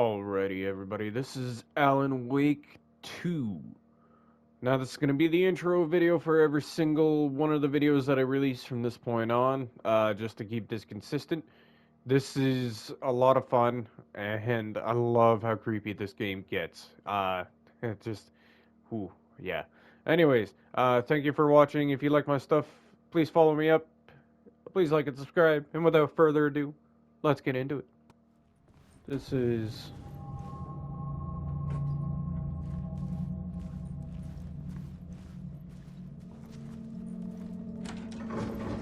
Alrighty, everybody, this is Alan Wake 2. Now, this is going to be the intro video for every single one of the videos that I release from this point on, just to keep this consistent. This is a lot of fun, and I love how creepy this game gets. It just, whew, yeah. Anyways, thank you for watching. If you like my stuff, please follow me up. Please like and subscribe. And without further ado, let's get into it. This is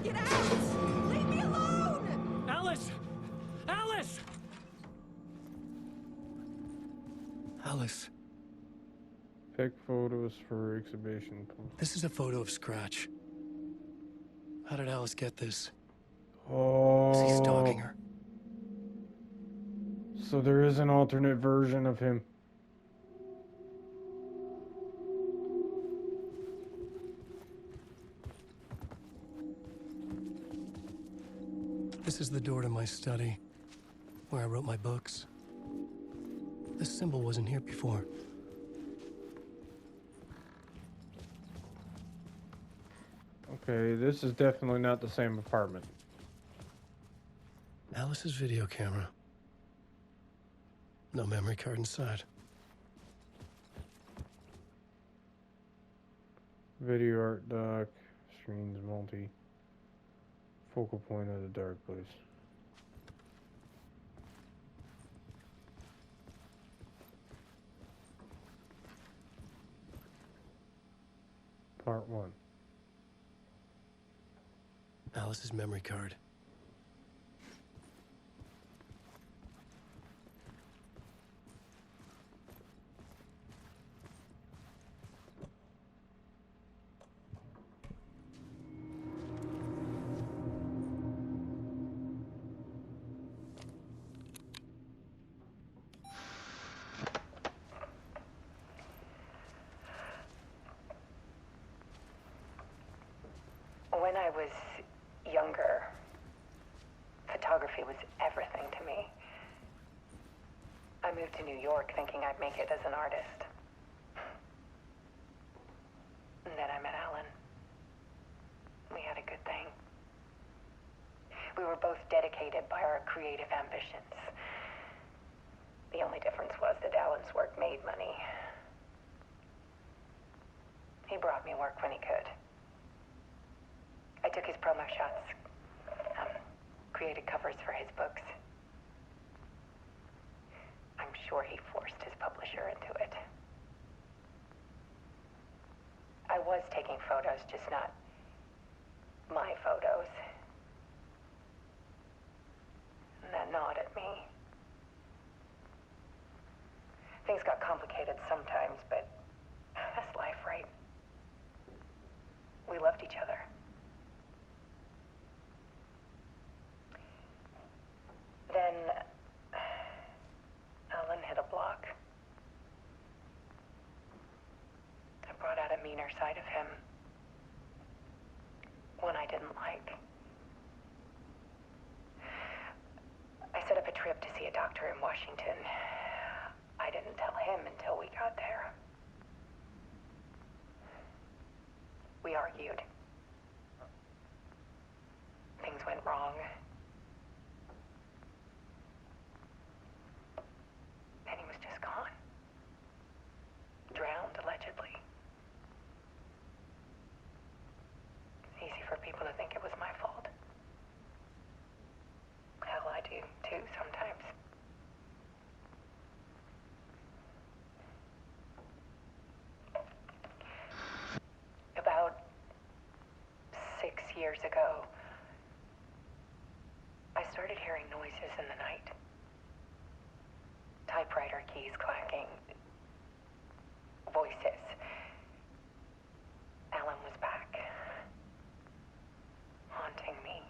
Get out! Leave me alone! Alice! Alice! Alice, pick photos for exhibition. this is a photo of Scratch. How did Alice get this? Was he stalking her? So there is an alternate version of him. This is the door to my study, where I wrote my books. This symbol wasn't here before. Okay, this is definitely not the same apartment. Alice's video camera. No memory card inside. Video art dock, screens multi, focal point of the dark place. Part 1. Alice's memory card. When I was younger, photography was everything to me. I moved to New York thinking I'd make it as an artist. And then I met Alan. We had a good thing. We were both dedicated by our creative ambitions. The only difference was that Alan's work made money. He brought me work when he could. I took his promo shots, created covers for his books. I'm sure he forced his publisher into it. I was taking photos, just not my photos. And that gnawed at me. Things got complicated sometimes, but that's life, right? We loved each other. Then Alan hit a block. I brought out a meaner side of him. One I didn't like. I set up a trip to see a doctor in Washington. I didn't tell him until we got there. We argued. Things went wrong. And he was just gone. Drowned, allegedly. Easy for people to think it was my fault. Hell, I do, too, sometimes. About 6 years ago, I started hearing noises in the night. Typewriter keys clacking. Voices. Alan was back. Haunting me.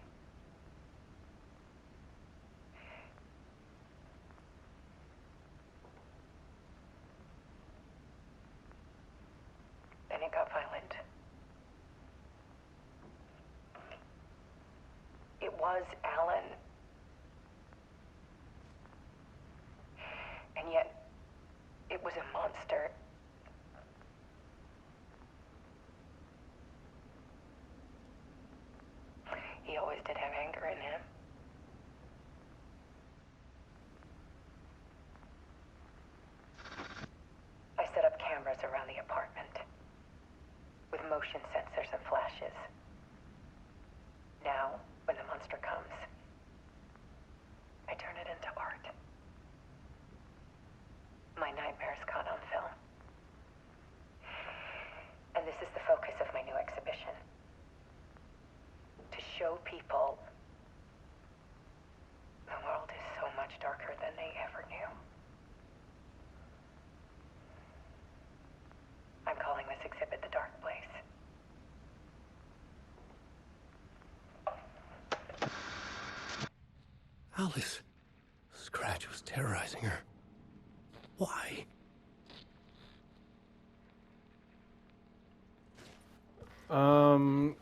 Then it got violent. It was Alan. And did have anger in him. I set up cameras around the apartment with motion sensors and flashes. Now, when the monster comes, I turn it into art. My nightmares caught on film. And this is the focus of my new exhibition. To show people the world is so much darker than they ever knew. I'm calling this exhibit The Dark Place. Alice. Scratch was terrorizing her. Why?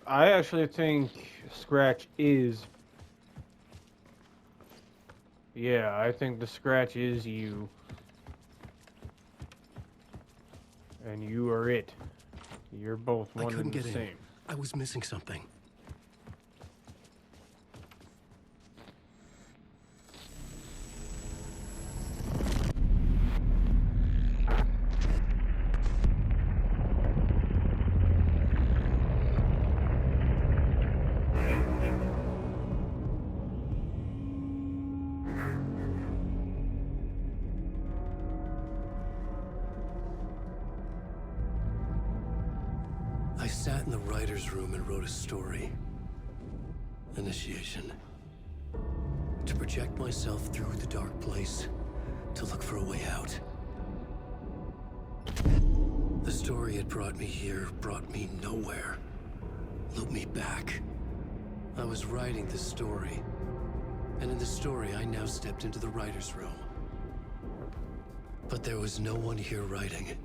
I actually think Scratch is... Yeah, I think the Scratch is you. And you are it. You're both I one couldn't and the get in. same. I was missing something. I sat in the writer's room and wrote a story. Initiation. To project myself through the dark place, to look for a way out. The story had brought me here, brought me nowhere. Looped me back. I was writing the story. And in the story, I now stepped into the writer's room. But there was no one here writing.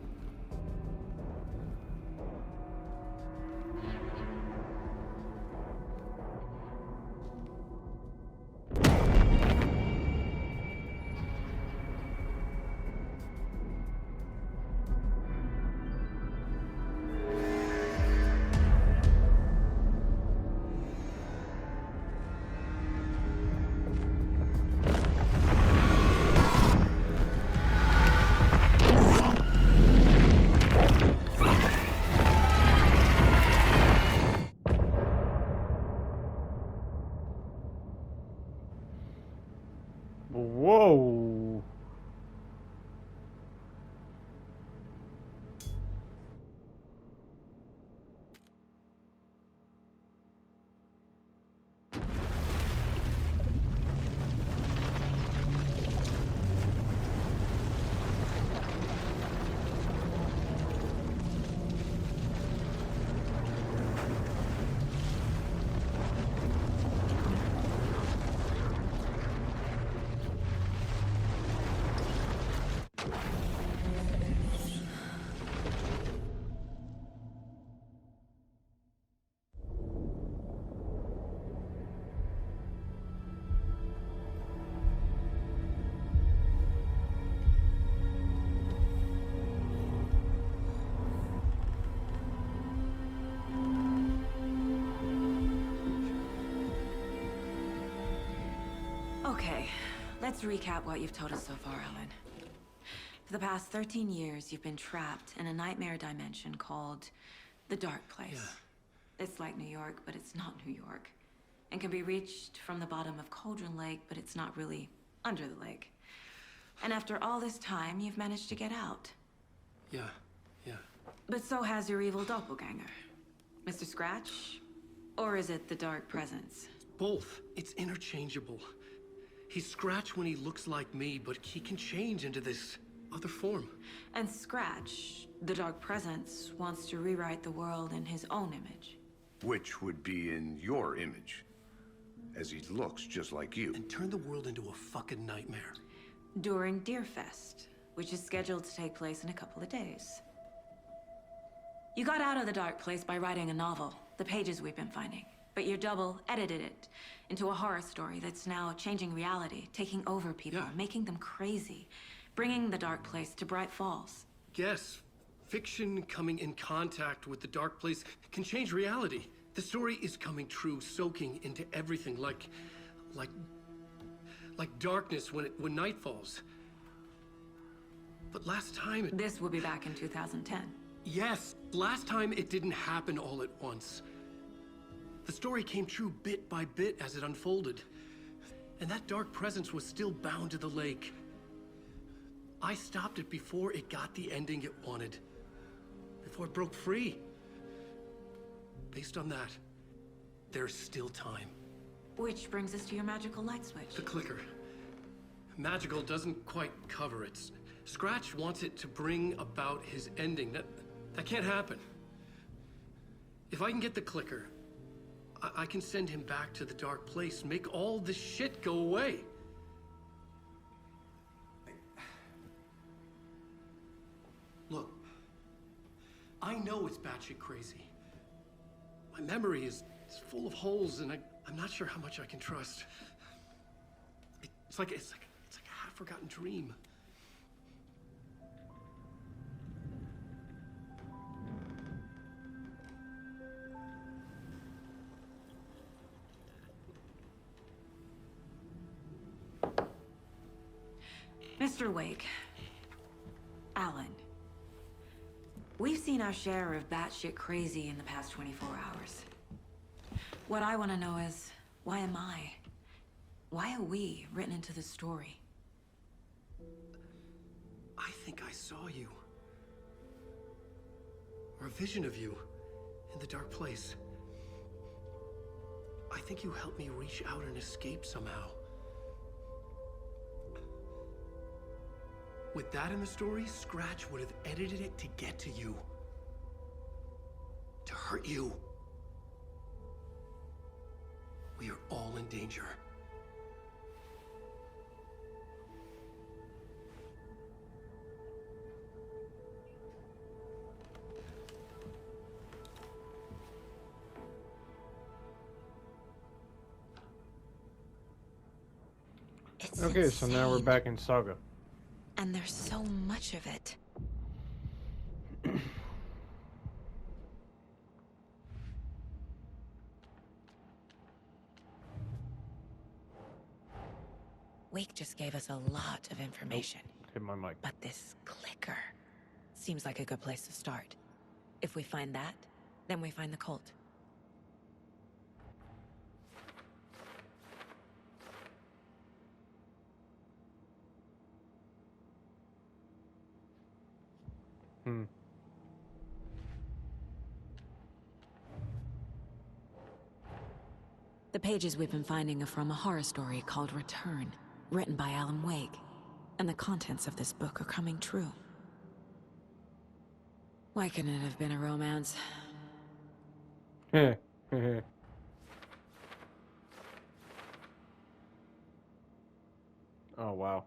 Whoa. Okay, let's recap what you've told us so far, Alan. For the past 13 years, you've been trapped in a nightmare dimension called the Dark Place. Yeah. It's like New York, but it's not New York. And can be reached from the bottom of Cauldron Lake, but it's not really under the lake. And after all this time, you've managed to get out. Yeah. But so has your evil doppelganger. Mr. Scratch? Or is it the Dark Presence? Both. It's interchangeable. He's Scratch when he looks like me, but he can change into this other form. And Scratch, the Dark Presence, wants to rewrite the world in his own image. Which would be in your image, as he looks just like you. And turn the world into a fucking nightmare. During Deerfest, which is scheduled to take place in a couple of days. You got out of the Dark Place by writing a novel, the pages we've been finding. But your double edited it into a horror story that's now changing reality, taking over people, Yeah. making them crazy, bringing the Dark Place to Bright Falls. Yes, fiction coming in contact with the dark place can change reality. The story is coming true, soaking into everything like darkness when night falls. But last time This will be back in 2010. yes, last time it didn't happen all at once. The story came true bit by bit as it unfolded. And that dark presence was still bound to the lake. I stopped it before it got the ending it wanted. Before it broke free. Based on that, there's still time. Which brings us to your magical light switch. The clicker. Magical doesn't quite cover it. Scratch wants it to bring about his ending. That can't happen. If I can get the clicker, I can send him back to the dark place, make all this shit go away. Look, I know it's batshit crazy. My memory is full of holes, and I'm not sure how much I can trust. It's like a half-forgotten dream. Mr. Wake. Alan. We've seen our share of batshit crazy in the past 24 hours. What I want to know is, why am I? Why are we written into the story? I think I saw you. Or a vision of you in the dark place. I think you helped me reach out and escape somehow. With that in the story, Scratch would have edited it to get to you. To hurt you. We are all in danger. It's Okay, so now we're insane. back in Saga. And there's so much of it. Wake just gave us a lot of information, Hit my mic. but this clicker seems like a good place to start. If we find that, then we find the cult. Hmm. The pages we've been finding are from a horror story called Return, written by Alan Wake, and the contents of this book are coming true. Why couldn't it have been a romance? Heh. Oh, wow.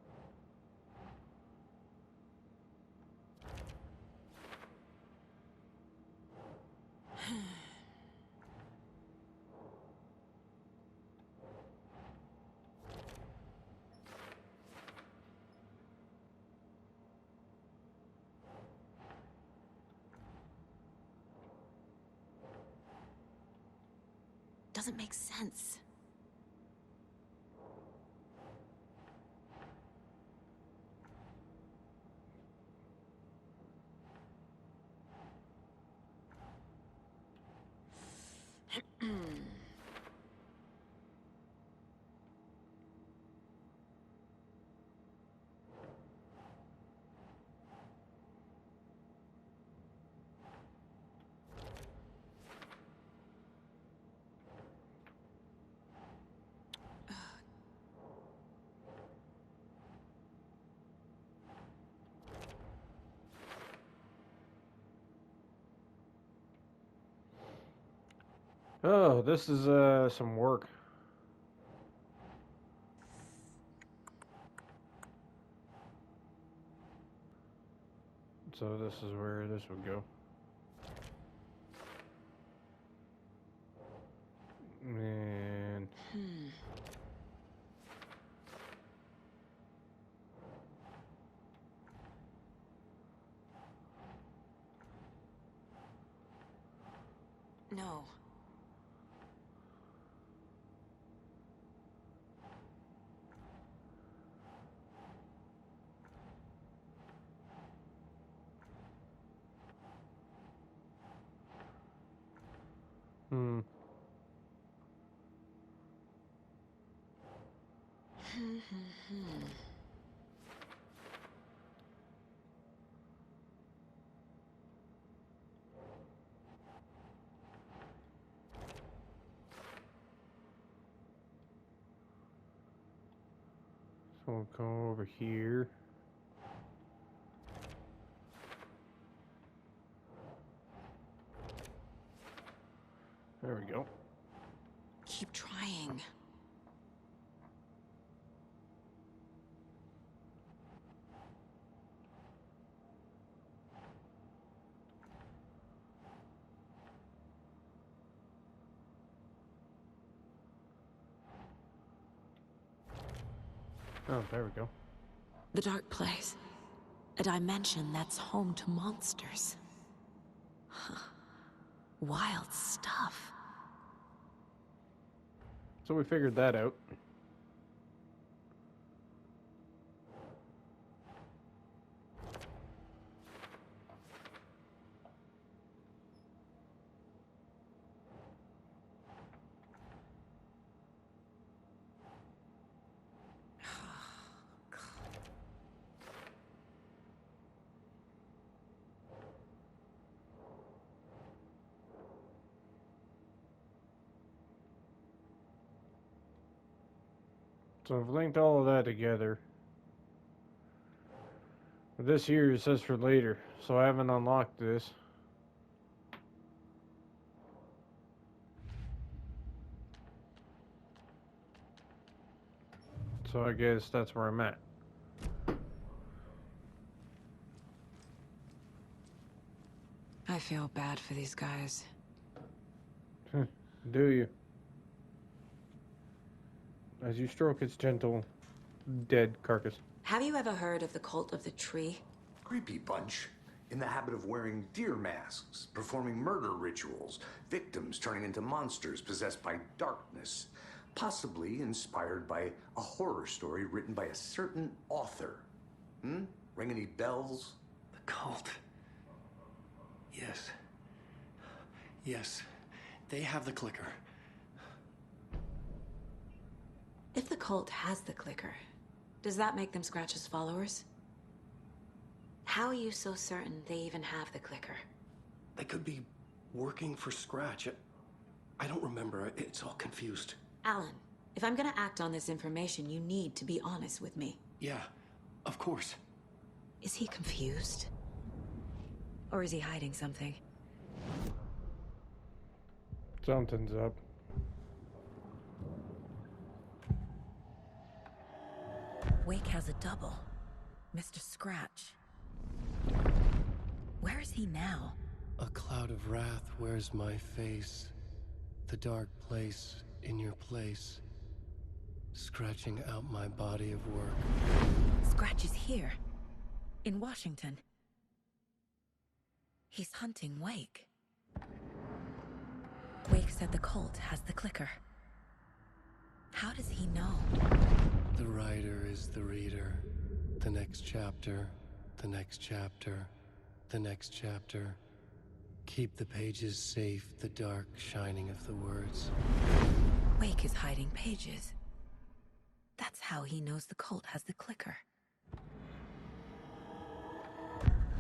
Doesn't make sense. Oh, this is some work. So this is where this would go. Man. No. So we'll go over here. There we go. Keep trying. Oh, there we go. The dark place. A dimension that's home to monsters. Huh. Wild stuff. So we figured that out. So I've linked all of that together. This here it says for later, so I haven't unlocked this. So I guess that's where I'm at. I feel bad for these guys. Do you? As you stroke its gentle, dead carcass. Have you ever heard of the Cult of the Tree? Creepy bunch. In the habit of wearing deer masks, performing murder rituals, victims turning into monsters possessed by darkness. Possibly inspired by a horror story written by a certain author. Ring any bells? The cult. Yes. Yes. They have the clicker. If the cult has the clicker, does that make them Scratch's followers? How are you so certain they even have the clicker? They could be working for Scratch. I don't remember. It's all confused. Alan, if I'm gonna act on this information, you need to be honest with me. Yeah, of course. Is he confused? Or is he hiding something? Something's up. Wake has a double. Mr. Scratch. Where is he now? A cloud of wrath wears my face. The dark place in your place. Scratching out my body of work. Scratch is here. In Washington. He's hunting Wake. Wake said the cult has the clicker. How does he know? The writer is the reader. The next chapter, the next chapter, the next chapter. Keep the pages safe, the dark shining of the words. Wake is hiding pages. That's how he knows the cult has the clicker.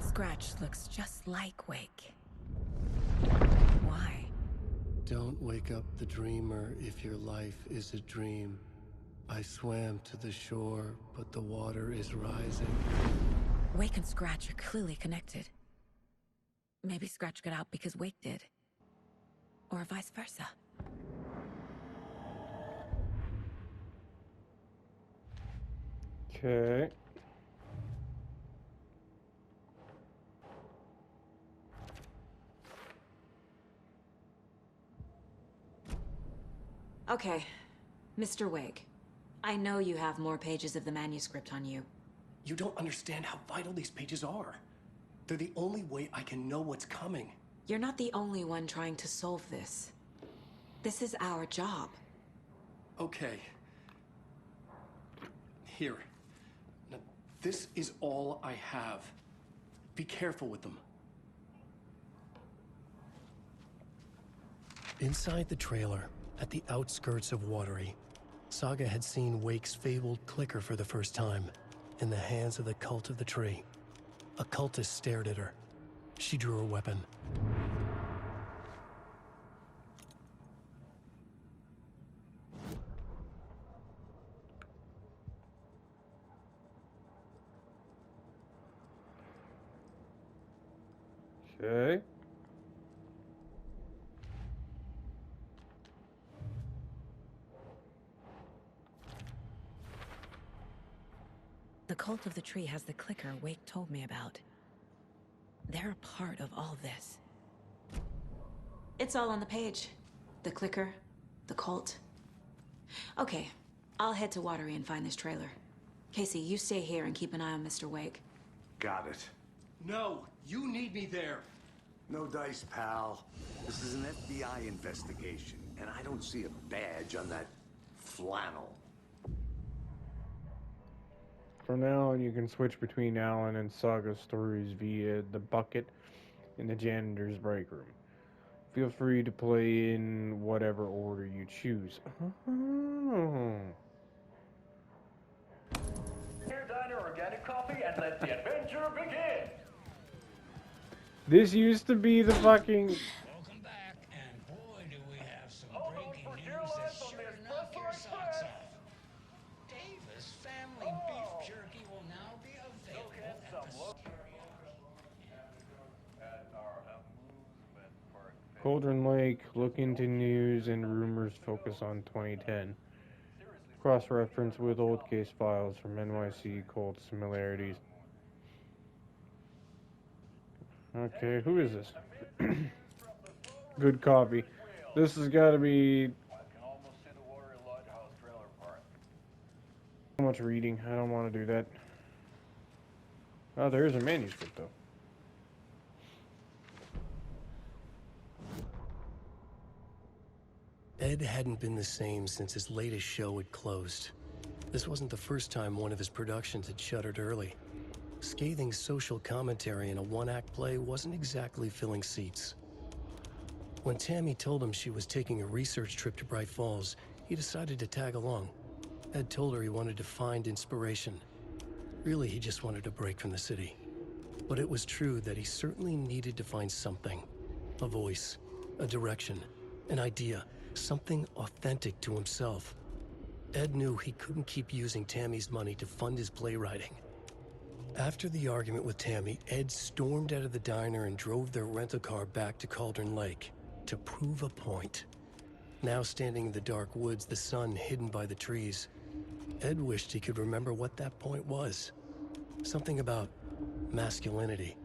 Scratch looks just like Wake. Why? Don't wake up the dreamer if your life is a dream. I swam to the shore, but the water is rising. Wake and Scratch are clearly connected. Maybe Scratch got out because Wake did. Or vice versa. Okay. Okay, Mr. Wake. I know you have more pages of the manuscript on you. You don't understand how vital these pages are. They're the only way I can know what's coming. You're not the only one trying to solve this. This is our job. Okay. Here. Now, this is all I have. Be careful with them. Inside the trailer, at the outskirts of Watery, Saga had seen Wake's fabled clicker for the first time, in the hands of the Cult of the Tree. A cultist stared at her. She drew her weapon. Okay. The Cult of the Tree has the clicker Wake told me about. They're a part of all this. It's all on the page. The clicker, the cult. Okay, I'll head to Watery and find this trailer. Casey, you stay here and keep an eye on Mr. Wake. Got it. No, you need me there. No dice, pal. This is an FBI investigation, and I don't see a badge on that flannel. From now on, you can switch between Alan and Saga stories via the bucket in the janitor's break room. Feel free to play in whatever order you choose. Here, Diner Organic Coffee, and let the adventure begin! This used to be the fucking... Welcome back, and boy, do we have some breaking news that sure knock your socks off. Davis Family Beef Jerky will now be available at the Cauldron Lake, look into news and rumors, focus on 2010. Cross-reference with old case files from NYC cult similarities. Okay, who is this? Good coffee. This has got to be... So much reading. I don't want to do that. Oh, there is a manuscript, though. Ed hadn't been the same since his latest show had closed. This wasn't the first time one of his productions had shuttered early. Scathing social commentary in a one-act play wasn't exactly filling seats. When Tammy told him she was taking a research trip to Bright Falls, he decided to tag along. Ed told her he wanted to find inspiration. Really, he just wanted a break from the city. But it was true that he certainly needed to find something. A voice, a direction, an idea, something authentic to himself. Ed knew he couldn't keep using Tammy's money to fund his playwriting. After the argument with Tammy, Ed stormed out of the diner and drove their rental car back to Cauldron Lake to prove a point. Now standing in the dark woods, the sun hidden by the trees, Ed wished he could remember what that point was. Something about masculinity.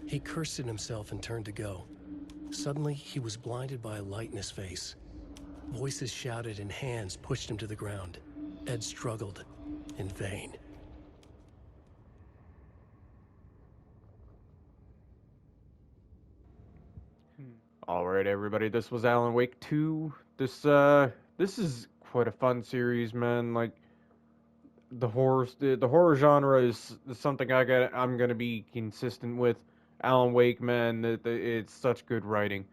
He cursed at himself and turned to go. Suddenly, he was blinded by a light in his face. Voices shouted and hands pushed him to the ground. Ed struggled, in vain. Alright, everybody, this was Alan Wake 2. This is quite a fun series, man. Like, the horror genre is something I'm gonna be consistent with. Alan Wake, man, it's such good writing.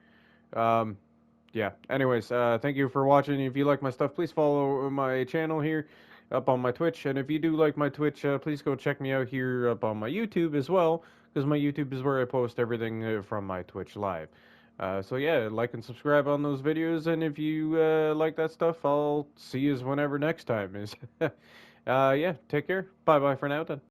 Yeah. Anyways, thank you for watching. If you like my stuff, please follow my channel here up on my Twitch. And if you do like my Twitch, please go check me out here up on my YouTube as well, because my YouTube is where I post everything from my Twitch live. So yeah, like and subscribe on those videos. And if you like that stuff, I'll see you whenever next time is. Yeah, take care. Bye-bye for now then.